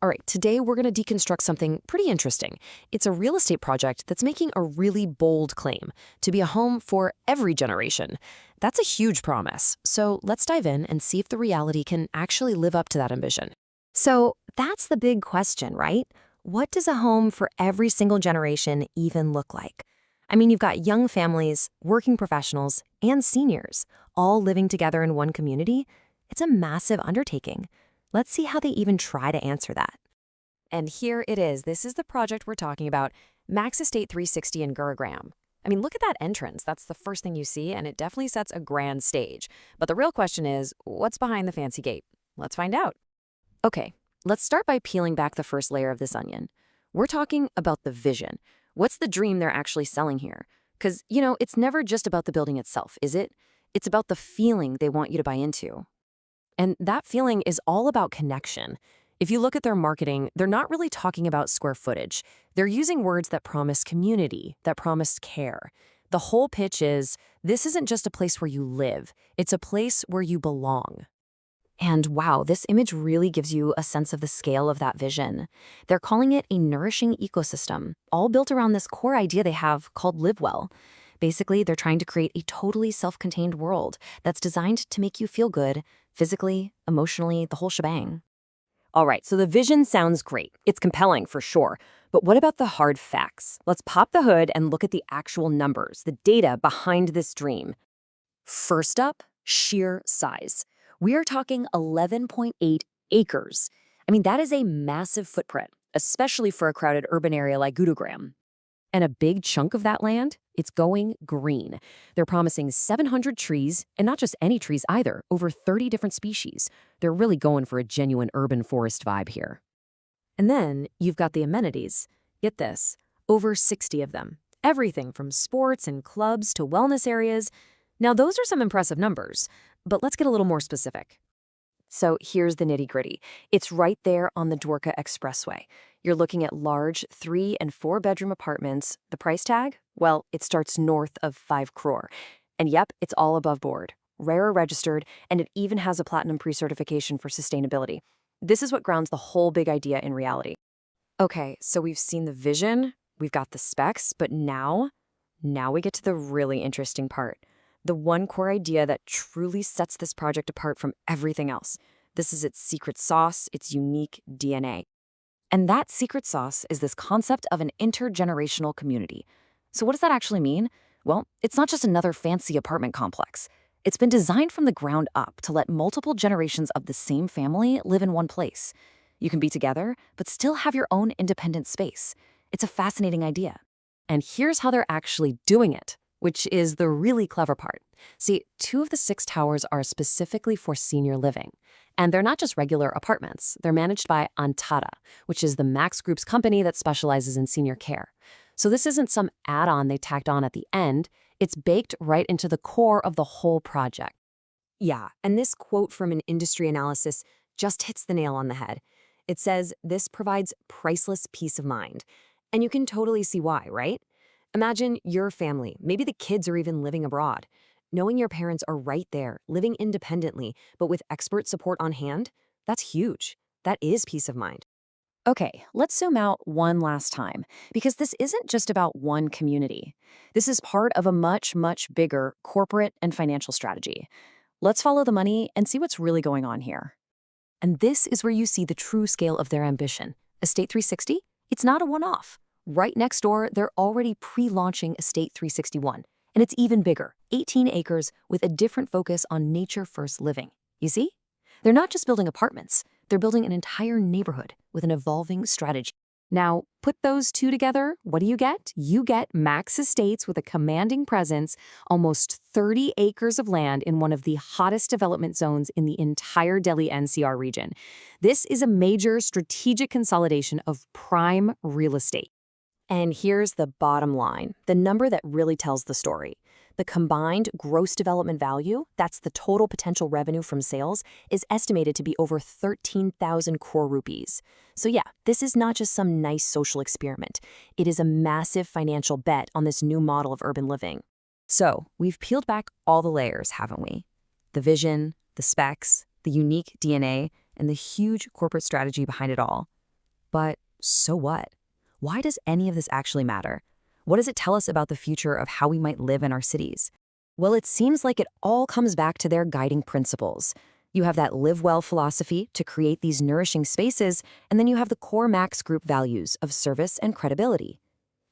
All right, today we're going to deconstruct something pretty interesting. It's a real estate project that's making a really bold claim to be a home for every generation. That's a huge promise. So let's dive in and see if the reality can actually live up to that ambition. So that's the big question, right? What does a home for every single generation even look like? I mean, you've got young families, working professionals, and seniors all living together in one community. It's a massive undertaking. Let's see how they even try to answer that. And here it is. This is the project we're talking about, Max Estate 360 in Gurugram. I mean, look at that entrance. That's the first thing you see, and it definitely sets a grand stage. But the real question is, what's behind the fancy gate? Let's find out. Okay, let's start by peeling back the first layer of this onion. We're talking about the vision. What's the dream they're actually selling here? Because, it's never just about the building itself, is it? It's about the feeling they want you to buy into. And that feeling is all about connection. If you look at their marketing, they're not really talking about square footage. They're using words that promise community, that promise care. The whole pitch is, this isn't just a place where you live, it's a place where you belong. And wow, this image really gives you a sense of the scale of that vision. They're calling it a nourishing ecosystem, all built around this core idea they have called Live Well. Basically, they're trying to create a totally self-contained world that's designed to make you feel good, physically, emotionally, the whole shebang. All right, so the vision sounds great. It's compelling for sure. But what about the hard facts? Let's pop the hood and look at the actual numbers, the data behind this dream. First up, sheer size. We are talking 11.8 acres. I mean, that is a massive footprint, especially for a crowded urban area like Gurugram. And a big chunk of that land, it's going green. They're promising 700 trees, and not just any trees either, over 30 different species. They're really going for a genuine urban forest vibe here. And then you've got the amenities. Get this, over 60 of them. Everything from sports and clubs to wellness areas. Now, those are some impressive numbers, but let's get a little more specific. So here's the nitty-gritty. It's right there on the Dwarka Expressway. You're looking at large 3- and 4-bedroom apartments. The price tag? Well, it starts north of 5 crore. And yep, it's all above board, RARE registered, and it even has a platinum pre-certification for sustainability. This is what grounds the whole big idea in reality. Okay, so we've seen the vision, we've got the specs, but now we get to the really interesting part. The one core idea that truly sets this project apart from everything else. This is its secret sauce, its unique DNA. And that secret sauce is this concept of an intergenerational community. So what does that actually mean? Well, it's not just another fancy apartment complex. It's been designed from the ground up to let multiple generations of the same family live in one place. You can be together, but still have your own independent space. It's a fascinating idea. And here's how they're actually doing it, which is the really clever part. See, 2 of the 6 towers are specifically for senior living. And they're not just regular apartments. They're managed by Antara, which is the Max Group's company that specializes in senior care. So this isn't some add-on they tacked on at the end. It's baked right into the core of the whole project. Yeah, and this quote from an industry analysis just hits the nail on the head. It says this provides priceless peace of mind. And you can totally see why, right? Imagine your family, maybe the kids are even living abroad. Knowing your parents are right there, living independently, but with expert support on hand, that's huge. That is peace of mind. Okay, let's zoom out one last time, because this isn't just about one community. This is part of a much, much bigger corporate and financial strategy. Let's follow the money and see what's really going on here. And this is where you see the true scale of their ambition. Estate 360? It's not a one-off. Right next door, they're already pre-launching Estate 361. And it's even bigger, 18 acres with a different focus on nature-first living. You see? They're not just building apartments. They're building an entire neighborhood with an evolving strategy. Now, put those two together, what do you get? You get Max Estates with a commanding presence, almost 30 acres of land in one of the hottest development zones in the entire Delhi NCR region. This is a major strategic consolidation of prime real estate. And here's the bottom line, the number that really tells the story. The combined gross development value, that's the total potential revenue from sales, is estimated to be over 13,000 crore rupees. So yeah, this is not just some nice social experiment. It is a massive financial bet on this new model of urban living. So we've peeled back all the layers, haven't we? The vision, the specs, the unique DNA, and the huge corporate strategy behind it all. But so what? Why does any of this actually matter? What does it tell us about the future of how we might live in our cities? Well, it seems like it all comes back to their guiding principles. You have that live well philosophy to create these nourishing spaces, and then you have the core Max Group values of service and credibility.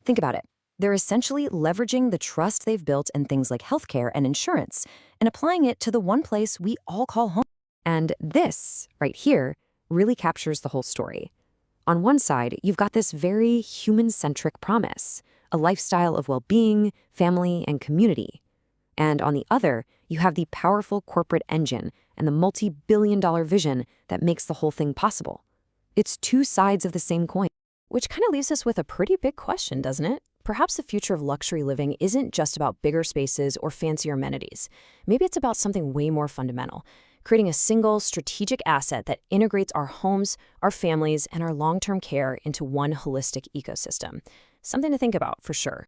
Think about it. They're essentially leveraging the trust they've built in things like healthcare and insurance and applying it to the one place we all call home. And this, right here, really captures the whole story. On one side, you've got this very human-centric promise, a lifestyle of well-being, family, and community. And on the other, you have the powerful corporate engine and the multi-billion-dollar vision that makes the whole thing possible. It's two sides of the same coin. Which kind of leaves us with a pretty big question, doesn't it? Perhaps the future of luxury living isn't just about bigger spaces or fancier amenities. Maybe it's about something way more fundamental, creating a single strategic asset that integrates our homes, our families, and our long-term care into one holistic ecosystem. Something to think about for sure.